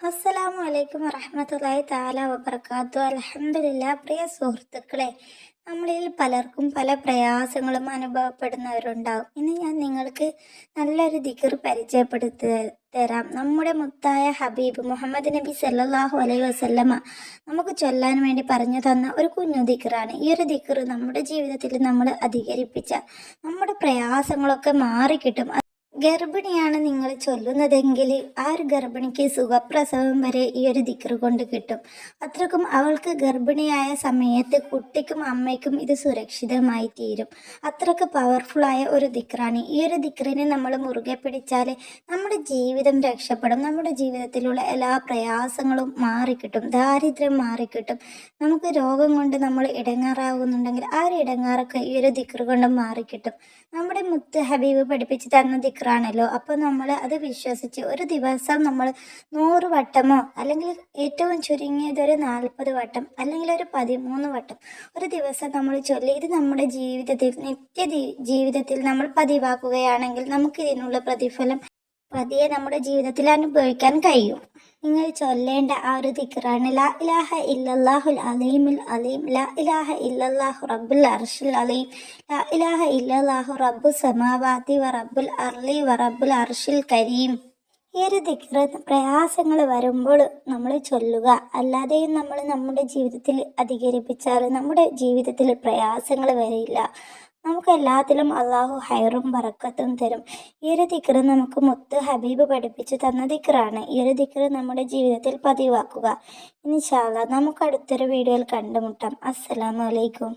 അസ്സലാമു അലൈക്കും വറഹ്മത്തുള്ളാഹി തആല വബറകാത്തു. അൽഹംദുലില്ലാ. പ്രിയ സുഹൃത്തുക്കളെ, നമ്മളിൽ പലർക്കും പല പ്രയാസങ്ങളും അനുഭവപ്പെടുന്നവരുണ്ടാവും. ഇന്ന് ഞാൻ നിങ്ങൾക്ക് നല്ലൊരു ദിക്ർ പരിചയപ്പെടുത്തി തരാം. നമ്മുടെ മുത്തായ ഹബീബ് മുഹമ്മദ് നബി സല്ലല്ലാഹു അലൈഹി വസല്ലമ നമുക്ക് ചൊല്ലാൻ വേണ്ടി പറഞ്ഞു തന്ന ഒരു കുഞ്ഞു ദിക്റാണ്. ഈ ഒരു ദിക്ർ നമ്മുടെ ജീവിതത്തിൽ നമ്മൾ അധികരിപ്പിച്ച നമ്മുടെ പ്രയാസങ്ങളൊക്കെ മാറിക്കിട്ടും. ഗർഭിണിയാണ് നിങ്ങൾ ചൊല്ലുന്നതെങ്കിൽ ആ ഒരു ഗർഭിണിക്ക് സുഖപ്രസവം വരെ ഈ ഒരു ദിക്ർ കൊണ്ട് കിട്ടും. അത്രക്കും അവൾക്ക് ഗർഭിണിയായ സമയത്ത് കുട്ടിക്കും അമ്മയ്ക്കും ഇത് സുരക്ഷിതമായി തീരും. അത്രക്ക് പവർഫുള്ളായ ഒരു ദിക്റാണ്. ഈ ഒരു ദിക്റിനെ നമ്മൾ മുറുകെ പിടിച്ചാൽ നമ്മുടെ ജീവിതം രക്ഷപ്പെടും. നമ്മുടെ ജീവിതത്തിലുള്ള എല്ലാ പ്രയാസങ്ങളും മാറിക്കിട്ടും. ദാരിദ്ര്യം മാറിക്കിട്ടും. നമുക്ക് രോഗം കൊണ്ട് നമ്മൾ ഇടങ്ങാറാവുന്നുണ്ടെങ്കിൽ ആ ഒരു ഇടങ്ങാറൊക്കെ ഈ ഒരു ദിക്ർ കൊണ്ട് മാറിക്കിട്ടും. നമ്മുടെ മുത്ത് ഹബീബ് പഠിപ്പിച്ച് തന്ന ദിക്റാണല്ലോ. അപ്പോൾ നമ്മൾ അത് വിശ്വസിച്ച് ഒരു ദിവസം നമ്മൾ 100 വട്ടമോ അല്ലെങ്കിൽ ഏറ്റവും ചുരുങ്ങിയത് ഒരു 40 വട്ടം അല്ലെങ്കിൽ ഒരു 13 വട്ടം ഒരു ദിവസം നമ്മൾ ചൊല്ലി ഇത് നമ്മുടെ ജീവിതത്തിൽ ജീവിതത്തിൽ നമ്മൾ പതിവാക്കുകയാണെങ്കിൽ നമുക്ക് ഇതിനുള്ള പ്രതിഫലം പതിയെ നമ്മുടെ ജീവിതത്തിൽ അനുഭവിക്കാൻ കഴിയും. നിങ്ങൾ ചൊല്ലേണ്ട ആ ഒരു ദിക്റാണ് ലാ ഇലാഹ ഇല്ലല്ലാഹുൽ അലീമുൽ അലീം, ലാ ഇലാഹ ഇല്ലല്ലാഹു റബ്ബുൽ അർശിൽ അലീം, ലാ ഇലാഹ ഇല്ലല്ലാഹു റബ്ബുസ് സമാവാതി വ റബ്ബുൽ അർളി വ റബ്ബുൽ അർശിൽ കരീം. ഈ ഒരു ദിക്ർ പ്രയാസങ്ങൾ വരുമ്പോൾ നമ്മൾ ചൊല്ലുക. അല്ലാതെയും നമ്മൾ നമ്മുടെ ജീവിതത്തിൽ അധികരിപ്പിച്ചാൽ നമ്മുടെ ജീവിതത്തിൽ പ്രയാസങ്ങൾ വരില്ല. നമുക്ക് എല്ലാത്തിലും അള്ളാഹു ഹൈറും ബറക്കത്തും തരും. ഈ ഒരു ദിക്ർ നമുക്ക് മുത്ത് ഹബീബ് പഠിപ്പിച്ചു തന്ന ദിക്റാണ്. ഈ ഒരു ദിക്ർ നമ്മുടെ ജീവിതത്തിൽ പതിവാക്കുക. ഇൻഷാ അല്ലാഹ് നമുക്ക് അടുത്തൊരു വീഡിയോയിൽ കണ്ടുമുട്ടാം. അസ്സലാമു അലൈക്കും.